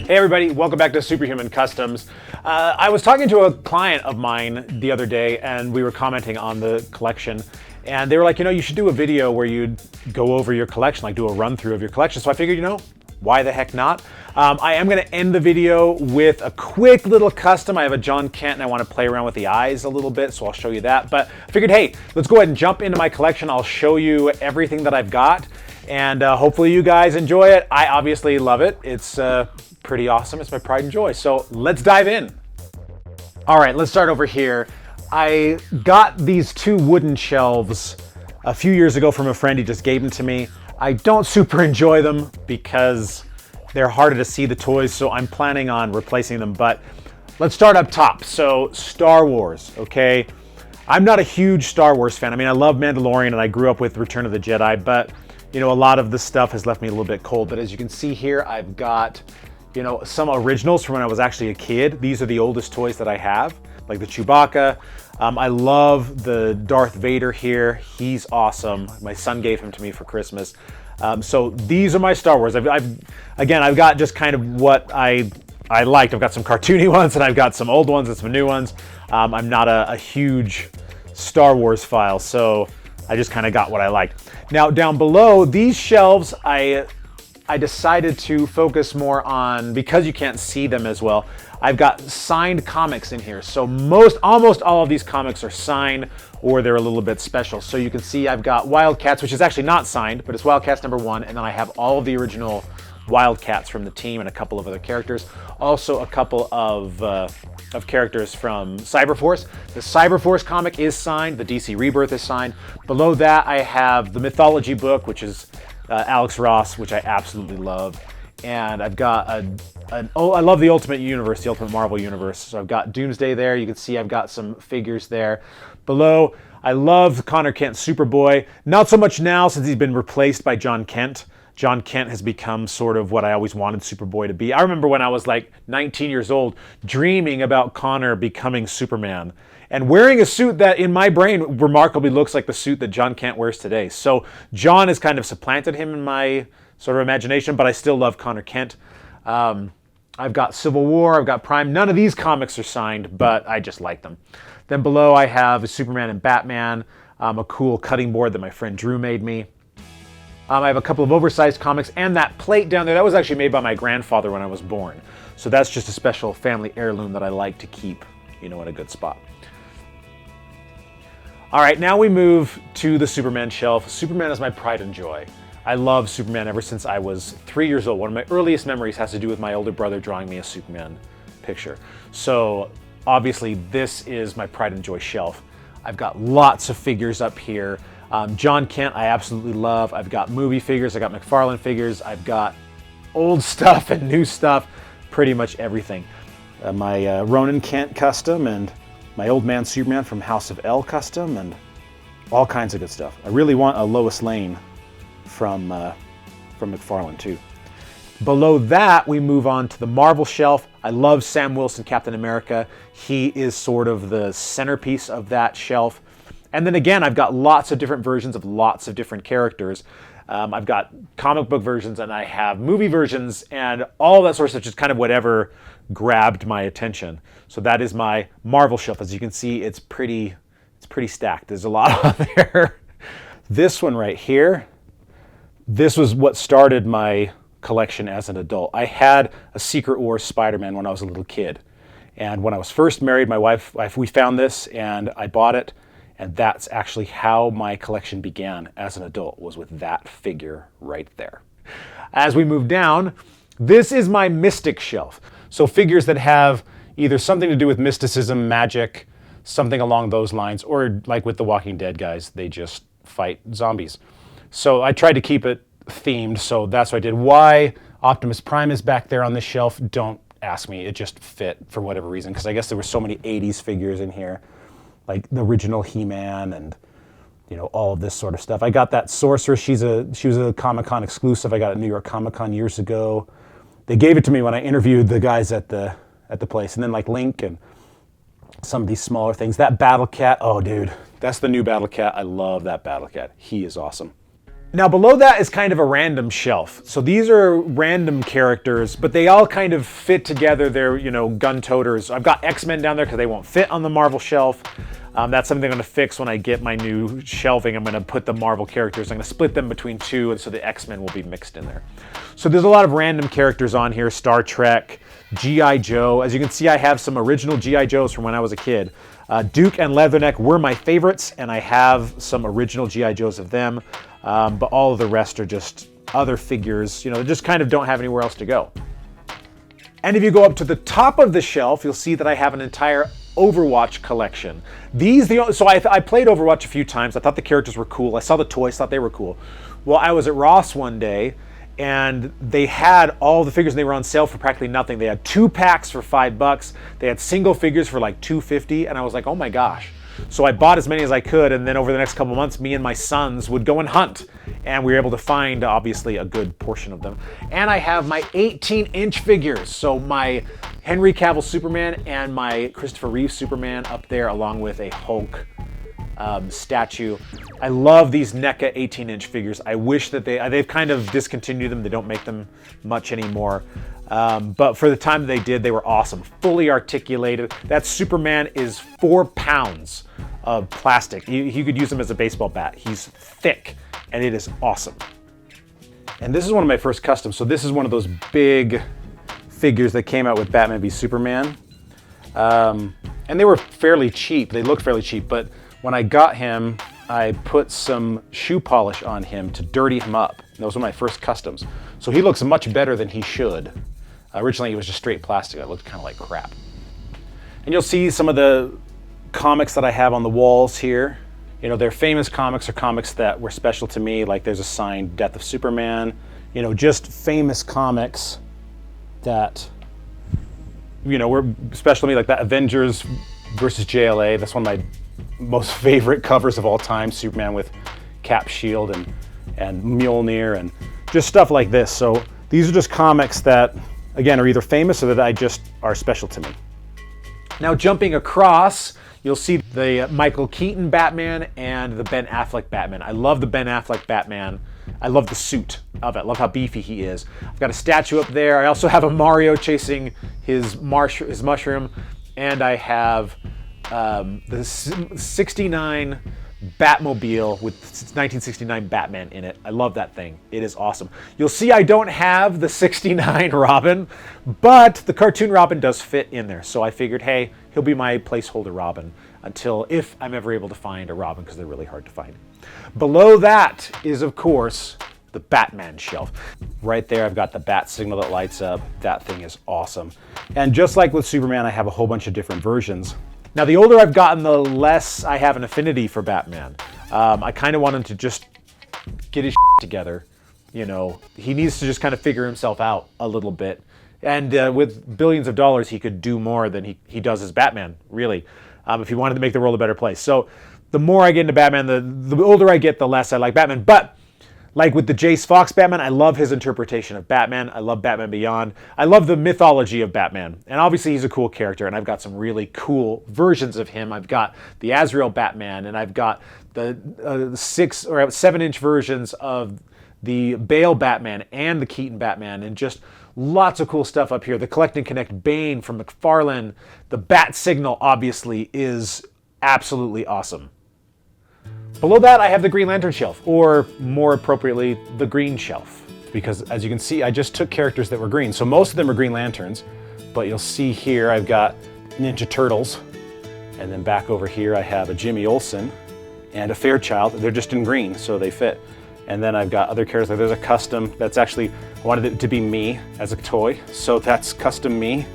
Hey everybody, welcome back to Superhuman Customs. I was talking to a client of mine the other day and we were commenting on the collection, and they were like, you should do a video where you'd go over your collection, like do a run through of your collection. So I figured, why the heck not? I am gonna end the video with a quick little custom. I have a Jon Kent and I wanna play around with the eyes a little bit, so I'll show you that. But I figured, hey, let's go ahead and jump into my collection. I'll show you everything that I've got, and hopefully you guys enjoy it. I obviously love it. It's pretty awesome. It's my pride and joy. So let's dive in. All right, let's start over here. I got these two wooden shelves a few years ago from a friend. He just gave them to me. I don't super enjoy them because they're harder to see the toys, so I'm planning on replacing them. But let's start up top. So Star Wars, okay? I'm not a huge Star Wars fan. I mean, I love Mandalorian and I grew up with Return of the Jedi, but a lot of the stuff has left me a little bit cold. But as you can see here, I've got some originals from when I was actually a kid. These are the oldest toys that I have, like the Chewbacca. I love the Darth Vader here. He's awesome. My son gave him to me for Christmas. So these are my Star Wars. I've got just kind of what I liked. I've got some cartoony ones and I've got some old ones and some new ones. I'm not a huge Star Wars file, so I just kind of got what I liked. Now down below these shelves, I decided to focus more on, because you can't see them as well, I've got signed comics in here. So almost all of these comics are signed, or they're a little bit special. So you can see I've got Wildcats, which is actually not signed, but it's Wildcats #1, and then I have all of the original Wildcats from the team and a couple of other characters. Also a couple of characters from Cyberforce. The Cyberforce comic is signed, the DC Rebirth is signed. Below that I have the Mythology book, which is Alex Ross, which I absolutely love. And I've got I love the Ultimate Universe, the Ultimate Marvel Universe. So I've got Doomsday there. You can see I've got some figures there. Below, I love Jon Kent Superboy. Not so much now since he's been replaced by Jon Kent. Jon Kent has become sort of what I always wanted Superboy to be. I remember when I was like 19 years old, dreaming about Connor becoming Superman and wearing a suit that in my brain remarkably looks like the suit that Jon Kent wears today. So Jon has kind of supplanted him in my sort of imagination, but I still love Connor Kent. I've got Civil War, I've got Prime. None of these comics are signed, but I just like them. Then below I have Superman and Batman, a cool cutting board that my friend Drew made me. I have a couple of oversized comics, and that plate down there, that was actually made by my grandfather when I was born. So that's just a special family heirloom that I like to keep, in a good spot. All right, now we move to the Superman shelf. Superman is my pride and joy. I love Superman ever since I was 3 years old. One of my earliest memories has to do with my older brother drawing me a Superman picture. So obviously this is my pride and joy shelf. I've got lots of figures up here. Jon Kent, I absolutely love. I've got movie figures, I got McFarlane figures, I've got old stuff and new stuff, pretty much everything. My Ronan Kent custom and my Old Man Superman from House of L custom and all kinds of good stuff. I really want a Lois Lane from McFarlane too. Below that, we move on to the Marvel shelf. I love Sam Wilson, Captain America. He is sort of the centerpiece of that shelf. And then again, I've got lots of different versions of lots of different characters. I've got comic book versions and I have movie versions and all that sort of stuff, just kind of whatever grabbed my attention. So that is my Marvel shelf. As you can see, it's pretty stacked. There's a lot on there. This one right here, this was what started my collection as an adult. I had a Secret Wars Spider-Man when I was a little kid. And when I was first married, my wife, we found this and I bought it. And that's actually how my collection began as an adult, was with that figure right there. As we move down, this is my Mystic shelf. So figures that have either something to do with mysticism, magic, something along those lines, or like with the Walking Dead guys, they just fight zombies. So I tried to keep it themed, so that's what I did. Why Optimus Prime is back there on this shelf, don't ask me. It just fit for whatever reason, because I guess there were so many 80s figures in here, like the original He-Man and all of this sort of stuff. I got that Sorceress. She was a Comic-Con exclusive. I got it at New York Comic-Con years ago. They gave it to me when I interviewed the guys at the place. And then like Link and some of these smaller things. That Battle Cat, oh dude, that's the new Battle Cat. I love that Battle Cat. He is awesome. Now below that is kind of a random shelf. So these are random characters, but they all kind of fit together. They're, you know, gun toters. I've got X-Men down there because they won't fit on the Marvel shelf. That's something I'm going to fix when I get my new shelving. I'm going to put the Marvel characters, I'm going to split them between two, and so the X-Men will be mixed in there. So there's a lot of random characters on here. Star Trek, G.I. Joe. As you can see, I have some original G.I. Joes from when I was a kid. Duke and Leatherneck were my favorites, and I have some original G.I. Joes of them. But all of the rest are just other figures, you know, they just kind of don't have anywhere else to go. And if you go up to the top of the shelf, you'll see that I have an entire Overwatch collection. So I played Overwatch a few times. I thought the characters were cool. I saw the toys, thought they were cool. Well, I was at Ross one day, and they had all the figures, and they were on sale for practically nothing. They had 2 packs for $5. They had single figures for like $2.50, and I was like, oh my gosh. So I bought as many as I could, and then over the next couple of months, me and my sons would go and hunt, and we were able to find, obviously, a good portion of them. And I have my 18-inch figures, so my Henry Cavill Superman and my Christopher Reeve Superman up there, along with a Hulk statue. I love these NECA 18-inch figures. I wish that they've kind of discontinued them. They don't make them much anymore. But for the time that they did, they were awesome. Fully articulated. That Superman is 4 pounds of plastic. You could use him as a baseball bat. He's thick, and it is awesome. And this is one of my first customs. So this is one of those big figures that came out with Batman v Superman. And they were fairly cheap. They looked fairly cheap, but when I got him, I put some shoe polish on him to dirty him up. Those were my first customs. So he looks much better than he should. Originally, he was just straight plastic. It looked kind of like crap. And you'll see some of the comics that I have on the walls here. You know, they're famous comics or comics that were special to me. Like there's a signed Death of Superman. You know, just famous comics that, you know, were special to me. Like that Avengers versus JLA. That's one of my most favorite covers of all time. Superman with Cap shield and Mjolnir and just stuff like this. So these are just comics that, again, are either famous or that I just are special to me. Now jumping across, you'll see the Michael Keaton Batman and the Ben Affleck Batman. I love the Ben Affleck Batman. I love the suit of it. I love how beefy he is. I've got a statue up there. I also have a Mario chasing his mushroom, and I have the 69 Batmobile with 1969 Batman in it. I love that thing. It is awesome. You'll see I don't have the 69 Robin, but the cartoon Robin does fit in there. So I figured, hey, he'll be my placeholder Robin until if I'm ever able to find a Robin, because they're really hard to find. Below that is, of course, the Batman shelf. Right there, I've got the bat signal that lights up. That thing is awesome. And just like with Superman, I have a whole bunch of different versions. Now, the older I've gotten, the less I have an affinity for Batman. I kind of want him to just get his shit together. You know, he needs to just kind of figure himself out a little bit. And with billions of dollars, he could do more than he does as Batman, really, if he wanted to make the world a better place. So the more I get into Batman, the older I get, the less I like Batman. But like with the Jace Fox Batman, I love his interpretation of Batman. I love Batman Beyond. I love the mythology of Batman. And obviously he's a cool character, and I've got some really cool versions of him. I've got the Azrael Batman, and I've got the 6 or 7-inch versions of the Bale Batman and the Keaton Batman, and just lots of cool stuff up here. The Collect and Connect Bane from McFarlane. The Bat Signal, obviously, is absolutely awesome. Below that, I have the Green Lantern shelf, or more appropriately, the green shelf. Because as you can see, I just took characters that were green. So most of them are Green Lanterns, but you'll see here I've got Ninja Turtles, and then back over here I have a Jimmy Olsen and a Fairchild. They're just in green, so they fit. And then I've got other characters. Like there's a custom that's actually, I wanted it to be me as a toy, so that's custom me.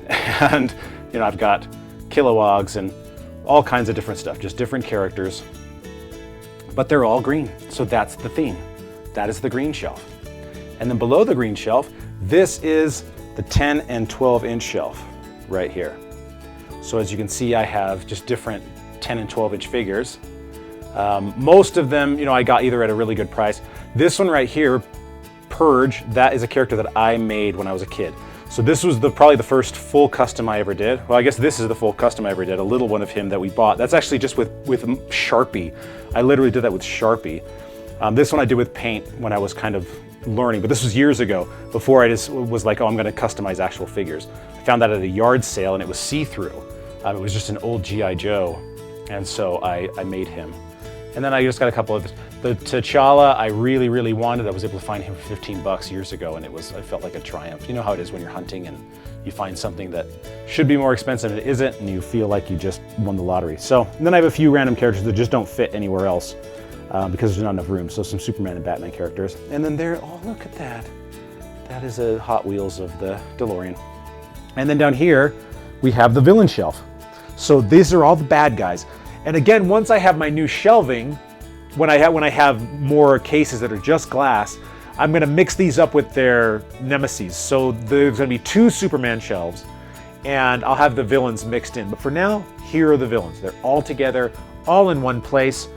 And you know, I've got Kilowoggs and all kinds of different stuff, just different characters. But they're all green, so that's the theme. That is the green shelf. And then below the green shelf, this is the 10 and 12-inch shelf right here. So as you can see, I have just different 10 and 12-inch figures. Most of them, you know, I got either at a really good price. This one right here, Purge, that is a character that I made when I was a kid. So this was probably the first full custom I ever did. Well, I guess this is the full custom I ever did, a little one of him that we bought. That's actually just with Sharpie. I literally did that with Sharpie. This one I did with paint when I was kind of learning, but this was years ago, before I just was like, oh, I'm gonna customize actual figures. I found that at a yard sale and it was see-through. It was just an old G.I. Joe, and so I made him. And then I just got a couple of, the T'Challa I really, really wanted. I was able to find him for 15 bucks years ago, and I felt like a triumph. You know how it is when you're hunting and you find something that should be more expensive and it isn't, and you feel like you just won the lottery. So, and then I have a few random characters that just don't fit anywhere else because there's not enough room. So some Superman and Batman characters. And then there, oh, look at that. That is a Hot Wheels of the DeLorean. And then down here, we have the villain shelf. So these are all the bad guys. And again, once I have my new shelving, when I have more cases that are just glass, I'm gonna mix these up with their nemesis. So there's gonna be 2 Superman shelves, and I'll have the villains mixed in. But for now, here are the villains. They're all together, all in one place.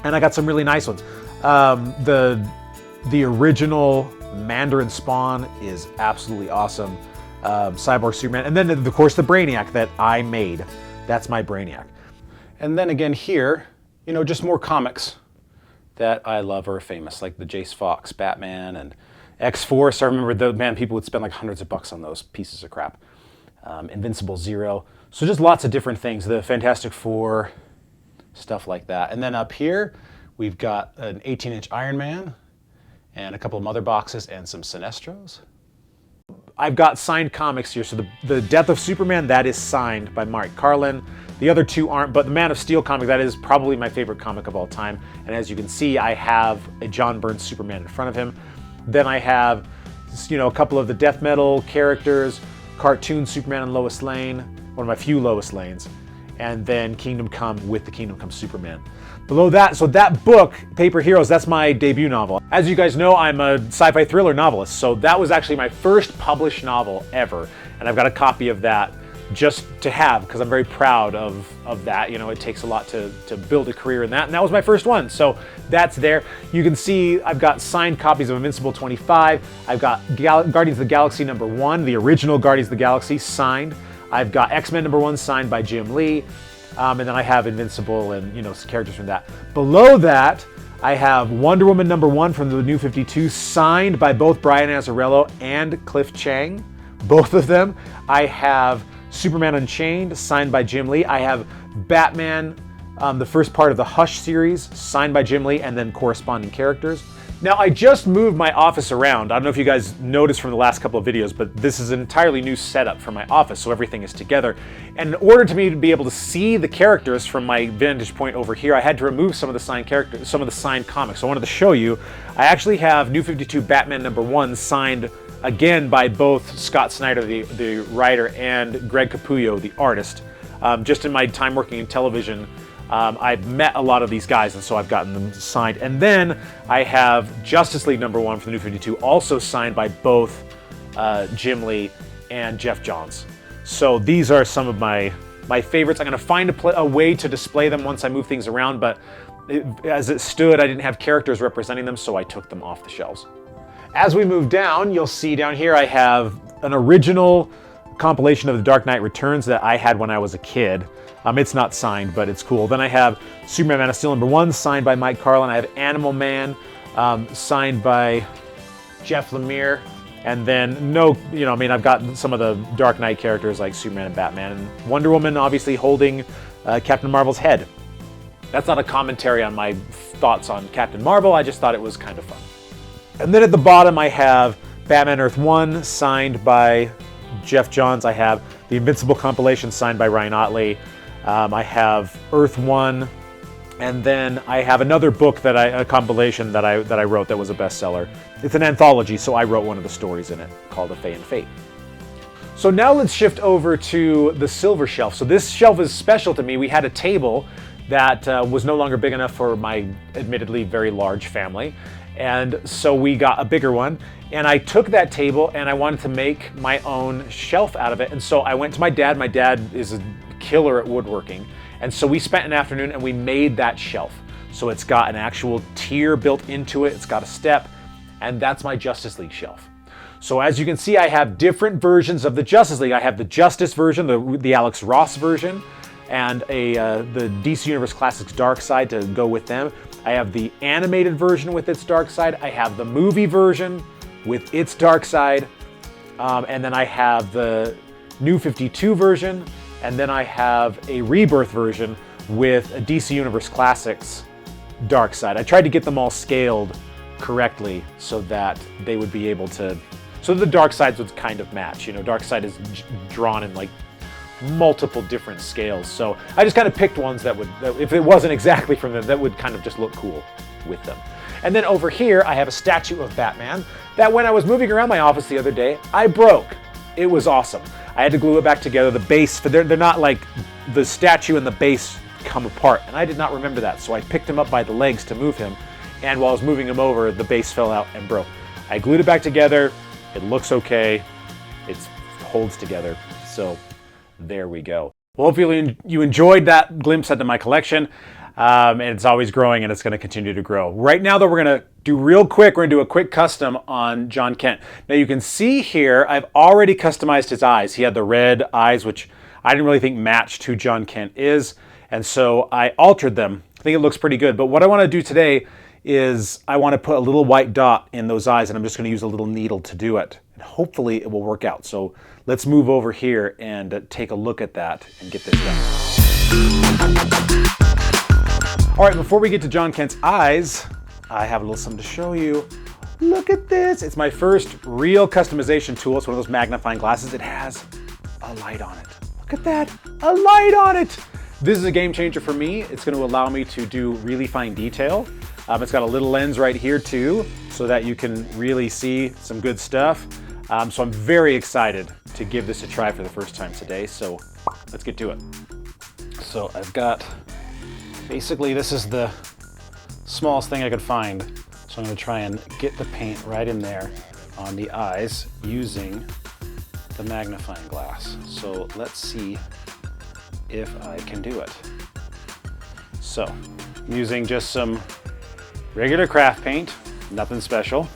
And I got some really nice ones. The original Mandarin Spawn is absolutely awesome. Cyborg Superman, and then of course the Brainiac that I made. That's my Brainiac. And then again here, you know, just more comics that I love or are famous, like the Jace Fox Batman and X-Force. I remember people would spend like hundreds of bucks on those pieces of crap. Invincible Zero. So just lots of different things. The Fantastic Four, stuff like that. And then up here, we've got an 18-inch Iron Man and a couple of mother boxes and some Sinestros. I've got signed comics here. So the Death of Superman, that is signed by Mike Carlin. The other 2 aren't, but the Man of Steel comic, that is probably my favorite comic of all time. And as you can see, I have a John Byrne Superman in front of him. Then I have, you know, a couple of the Death Metal characters, cartoon Superman and Lois Lane, one of my few Lois Lanes, and then Kingdom Come with the Kingdom Come Superman. Below that, so that book, Paper Heroes, that's my debut novel. As you guys know, I'm a sci-fi thriller novelist, so that was actually my first published novel ever, and I've got a copy of that just to have, because I'm very proud of that. You know, it takes a lot to build a career in that, and that was my first one, so that's there. You can see I've got signed copies of Invincible 25, I've got Guardians of the Galaxy #1, the original Guardians of the Galaxy, signed. I've got X-Men #1 signed by Jim Lee, and then I have Invincible and, you know, some characters from that. Below that, I have Wonder Woman #1 from the New 52, signed by both Brian Azzarello and Cliff Chiang, both of them. I have Superman Unchained, signed by Jim Lee. I have Batman, the first part of the Hush series, signed by Jim Lee, and then corresponding characters. Now, I just moved my office around. I don't know if you guys noticed from the last couple of videos, but this is an entirely new setup for my office, so everything is together. And in order to me to be able to see the characters from my vantage point over here, I had to remove some of the signed characters, some of the signed comics. So I wanted to show you. I actually have New 52 Batman #1 signed again by both Scott Snyder, the writer, and Greg Capullo, the artist. Just in my time working in television, I've met a lot of these guys, and so I've gotten them signed. And then I have Justice League #1 for the New 52, also signed by both Jim Lee and Jeff Johns. So these are some of my favorites. I'm going to find a way to display them once I move things around, but as it stood, I didn't have characters representing them, so I took them off the shelves. As we move down, you'll see down here I have an original compilation of The Dark Knight Returns that I had when I was a kid. It's not signed, but it's cool. Then I have Superman Man of Steel #1, signed by Mike Carlin. I have Animal Man, signed by Jeff Lemire. And then, I've got some of the Dark Knight characters like Superman and Batman. And Wonder Woman, obviously, holding Captain Marvel's head. That's not a commentary on my thoughts on Captain Marvel. I just thought it was kind of fun. And then at the bottom, I have Batman Earth 1, signed by Jeff Johns. I have the Invincible compilation, signed by Ryan Otley. I have Earth 1, and then I have another book a compilation that I wrote that was a bestseller. It's an anthology, so I wrote one of the stories in it called A Fey and Fate. So now let's shift over to the silver shelf. So this shelf is special to me. We had a table that was no longer big enough for my admittedly very large family. And so we got a bigger one, and I took that table and I wanted to make my own shelf out of it. And so I went to my dad. My dad is a killer at woodworking. And so we spent an afternoon and we made that shelf. So it's got an actual tier built into it. It's got a step, and that's my Justice League shelf. So as you can see, I have different versions of the Justice League. I have the Justice version, the Alex Ross version, and the DC Universe Classics Dark Side to go with them. I have the animated version with its dark side. I have the movie version with its dark side. And then I have the New 52 version. And then I have a Rebirth version with a DC Universe Classics dark side. I tried to get them all scaled correctly so that they would be able to, so the dark sides would kind of match. You know, dark side is drawn in like multiple different scales. So I just kind of picked ones that would, if it wasn't exactly from them, that would kind of just look cool with them. And then over here, I have a statue of Batman that when I was moving around my office the other day, I broke. It was awesome. I had to glue it back together. The base, they're not like the statue and the base come apart. And I did not remember that. So I picked him up by the legs to move him. And while I was moving him over, the base fell out and broke. I glued it back together. It looks okay. It holds together. So there we go. Well, hopefully you enjoyed that glimpse into my collection. And it's always growing and it's going to continue to grow. Right now, though, we're going to do real quick. We're going to do a quick custom on Jon Kent. Now you can see here, I've already customized his eyes. He had the red eyes, which I didn't really think matched who Jon Kent is. And so I altered them. I think it looks pretty good. But what I want to do today is I want to put a little white dot in those eyes, and I'm just going to use a little needle to do it. And hopefully it will work out. So let's move over here and take a look at that and get this done. All right, before we get to Jon Kent's eyes, I have a little something to show you. Look at this. It's my first real customization tool. It's one of those magnifying glasses. It has a light on it. Look at that, a light on it. This is a game changer for me. It's going to allow me to do really fine detail. It's got a little lens right here too, so that you can really see some good stuff. So I'm very excited to give this a try for the first time today. So let's get to it. So I've got, basically this is the smallest thing I could find. So I'm going to try and get the paint right in there on the eyes using the magnifying glass. So let's see if I can do it. So I'm using just some regular craft paint, nothing special.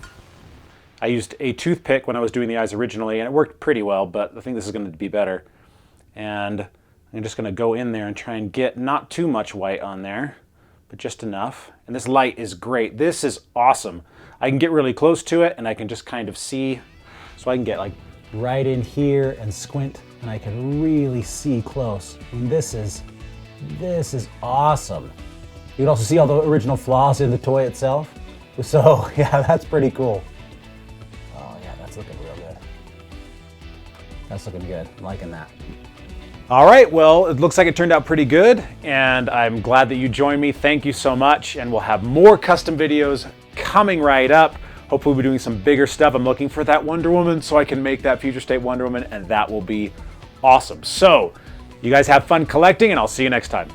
I used a toothpick when I was doing the eyes originally and it worked pretty well, but I think this is going to be better. And I'm just going to go in there and try and get not too much white on there, but just enough. And this light is great. This is awesome. I can get really close to it and I can just kind of see. So I can get like right in here and squint and I can really see close. And this is awesome. You can also see all the original flaws in the toy itself. So yeah, that's pretty cool. Oh yeah, that's looking real good. That's looking good, I'm liking that. All right, well, it looks like it turned out pretty good and I'm glad that you joined me. Thank you so much. And we'll have more custom videos coming right up. Hopefully we'll be doing some bigger stuff. I'm looking for that Wonder Woman so I can make that Future State Wonder Woman and that will be awesome. So you guys have fun collecting and I'll see you next time.